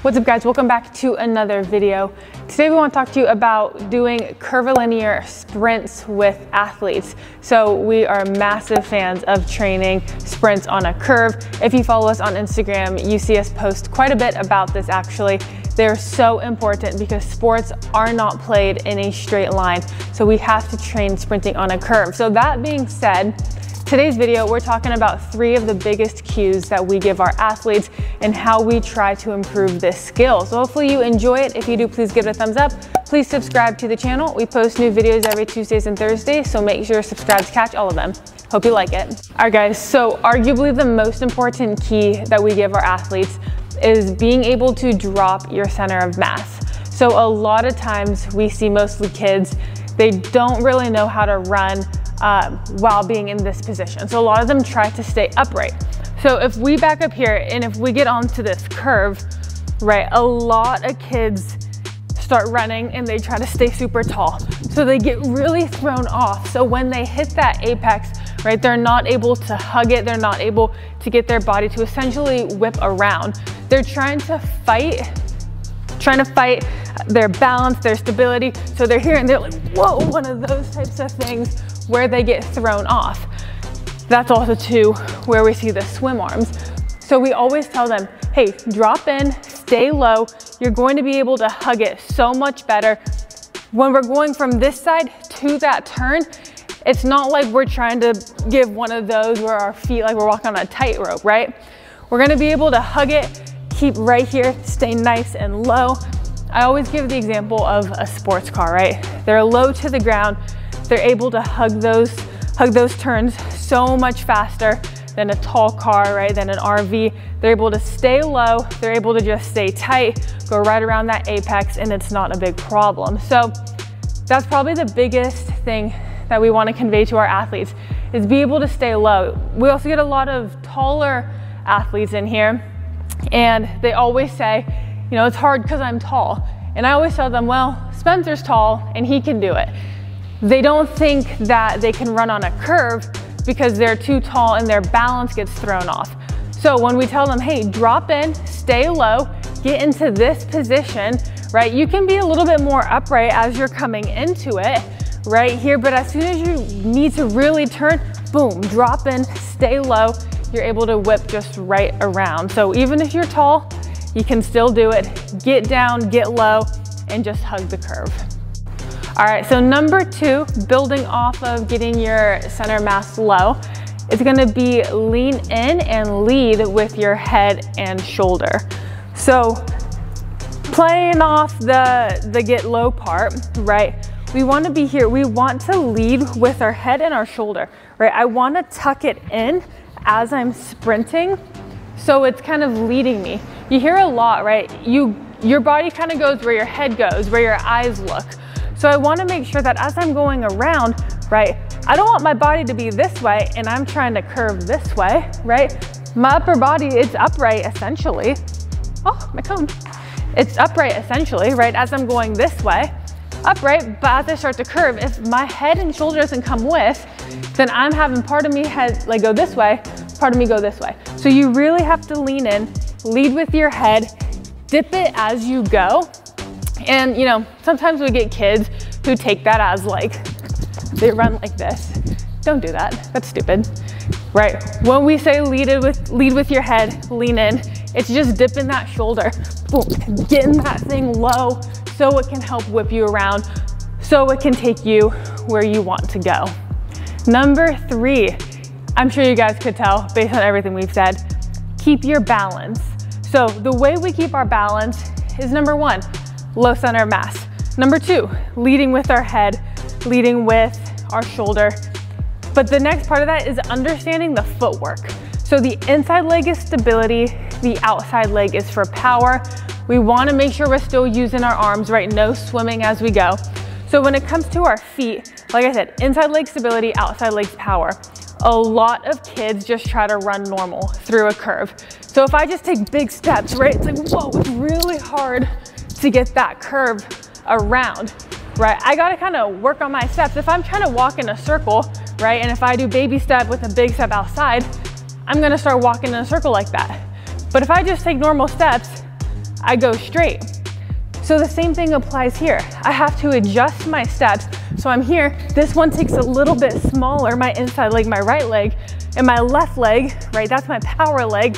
What's up guys, welcome back to another video. Today we want to talk to you about doing curvilinear sprints with athletes. So we are massive fans of training sprints on a curve. If you follow us on Instagram, you see us post quite a bit about this actually. They're so important because sports are not played in a straight line. So we have to train sprinting on a curve. So that being said, today's video, we're talking about 3 of the biggest cues that we give our athletes and how we try to improve this skill. So hopefully you enjoy it. If you do, please give it a thumbs up. Please subscribe to the channel. We post new videos every Tuesdays and Thursdays, so make sure to subscribe to catch all of them. Hope you like it. All right guys, so arguably the most important key that we give our athletes is being able to drop your center of mass. So a lot of times we see mostly kids, they don't really know how to run while being in this position. So a lot of them try to stay upright. So if we back up here and if we get onto this curve, right, a lot of kids start running and they try to stay super tall. So they get really thrown off. So when they hit that apex, right, they're not able to hug it. They're not able to get their body to essentially whip around. They're trying to fight their balance, their stability. So they're here and they're like, whoa, one of those types of things where they get thrown off. That's also too where we see the swim arms. So we always tell them, hey, drop in, stay low. You're going to be able to hug it so much better. When we're going from this side to that turn, it's not like we're trying to give one of those where our feet, like we're walking on a tightrope, right? We're gonna be able to hug it, keep right here, stay nice and low. I always give the example of a sports car, right? They're low to the ground. They're able to hug those turns so much faster than a tall car, right? Than an RV. They're able to stay low. They're able to just stay tight, go right around that apex, and it's not a big problem. So that's probably the biggest thing that we want to convey to our athletes is be able to stay low. We also get a lot of taller athletes in here, and they always say, you know, it's hard because I'm tall. And I always tell them, well, Spencer's tall and he can do it. They don't think that they can run on a curve because they're too tall and their balance gets thrown off. So when we tell them, hey, drop in, stay low, get into this position, right? You can be a little bit more upright as you're coming into it right here, but as soon as you need to really turn, boom, drop in, stay low, you're able to whip just right around. So even if you're tall, you can still do it. Get down, get low, and just hug the curve. All right, so number 2, building off of getting your center mass low, it's gonna be lean in and lead with your head and shoulder. So playing off the get low part, right? We wanna be here, we want to lead with our head and our shoulder, right? I wanna tuck it in as I'm sprinting, so it's kind of leading me. You hear a lot, right? Your body kind of goes where your head goes, where your eyes look. So I want to make sure that as I'm going around, right, I don't want my body to be this way and I'm trying to curve this way, right? My upper body, it's upright essentially. Oh, my cone. It's upright essentially, right? As I'm going this way, upright, but as I start to curve, if my head and shoulder doesn't come with, then I'm having part of me head like go this way, part of me go this way. So you really have to lean in, lead with your head, dip it as you go. And you know, sometimes we get kids who take that as like, they run like this. Don't do that, that's stupid, right? When we say lead with your head, lean in, it's just dipping that shoulder, boom, getting that thing low so it can help whip you around, so it can take you where you want to go. Number 3, I'm sure you guys could tell based on everything we've said, keep your balance. So the way we keep our balance is number 1, low center of mass. Number 2, leading with our head, leading with our shoulder. But the next part of that is understanding the footwork. So the inside leg is stability, the outside leg is for power. We want to make sure we're still using our arms, right? No swimming as we go. So when it comes to our feet, like I said, inside leg stability, outside leg power. A lot of kids just try to run normal through a curve. So if I just take big steps, right? It's like, whoa, it's really hard to get that curve around, right? I gotta kind of work on my steps. If I'm trying to walk in a circle, right? And if I do baby step with a big step outside, I'm gonna start walking in a circle like that. But if I just take normal steps, I go straight. So the same thing applies here. I have to adjust my steps. So I'm here, this one takes a little bit smaller, my inside leg, my right leg, and my left leg, right? That's my power leg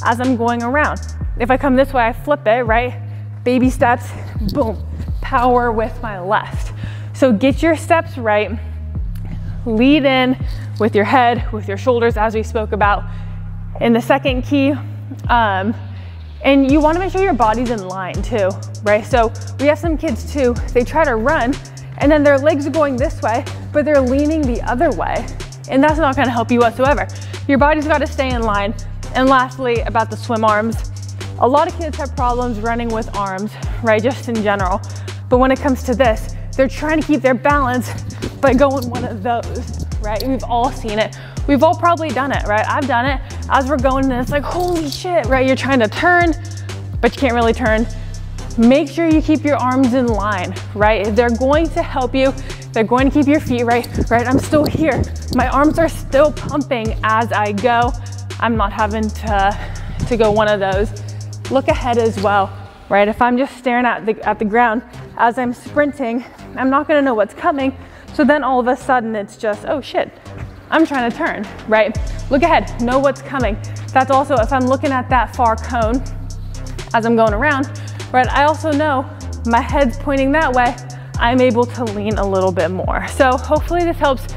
as I'm going around. If I come this way, I flip it, right? Baby steps, boom, power with my left. So get your steps right, lead in with your head, with your shoulders, as we spoke about in the second key. And you wanna make sure your body's in line too, right? So we have some kids too, they try to run and then their legs are going this way, but they're leaning the other way. And that's not gonna help you whatsoever. Your body's gotta stay in line. And lastly, about the swim arms, a lot of kids have problems running with arms, right? Just in general. But when it comes to this, they're trying to keep their balance by going one of those, right? We've all seen it. We've all probably done it, right? I've done it. As we're going and it's like, holy shit, right? You're trying to turn, but you can't really turn. Make sure you keep your arms in line, right? They're going to help you. They're going to keep your feet right? I'm still here. My arms are still pumping as I go. I'm not having to go one of those. Look ahead as well, right? If I'm just staring at the ground as I'm sprinting, I'm not gonna know what's coming. So then all of a sudden it's just, oh shit, I'm trying to turn, right? Look ahead, know what's coming. That's also, if I'm looking at that far cone as I'm going around, right? I also know my head's pointing that way. I'm able to lean a little bit more. So hopefully this helps.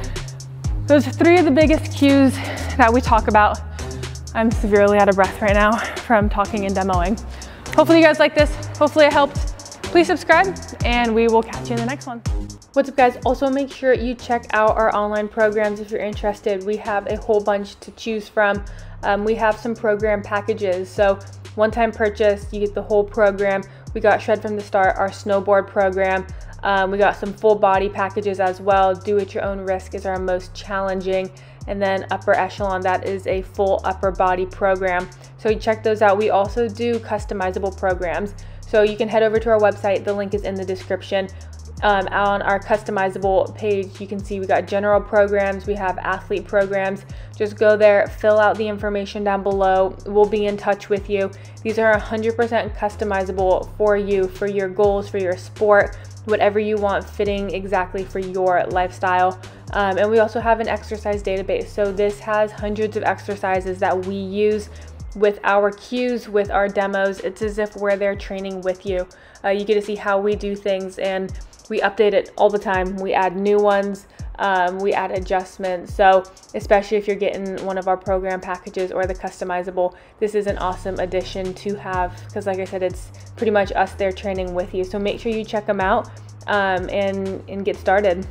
Those are 3 of the biggest cues that we talk about. I'm severely out of breath right now from talking and demoing. Hopefully you guys like this. Hopefully it helped. Please subscribe and we will catch you in the next one. What's up guys? Also make sure you check out our online programs if you're interested. We have a whole bunch to choose from. We have some program packages. So one-time purchase, you get the whole program. We got Shred from the Start, our snowboard program. We got some full body packages as well. Do at your own risk is our most challenging. And then upper echelon, that is a full upper body program. So you check those out. We also do customizable programs. So you can head over to our website. The link is in the description. On our customizable page, you can see we got general programs, we have athlete programs. Just go there, fill out the information down below. We'll be in touch with you. These are 100% customizable for you, for your goals, for your sport, whatever you want, fitting exactly for your lifestyle. And we also have an exercise database. So this has hundreds of exercises that we use with our cues, with our demos. It's as if we're there training with you. You get to see how we do things, and we update it all the time. We add new ones, we add adjustments. So especially if you're getting one of our program packages or the customizable, this is an awesome addition to have, because like I said, it's pretty much us there training with you. So make sure you check them out and get started.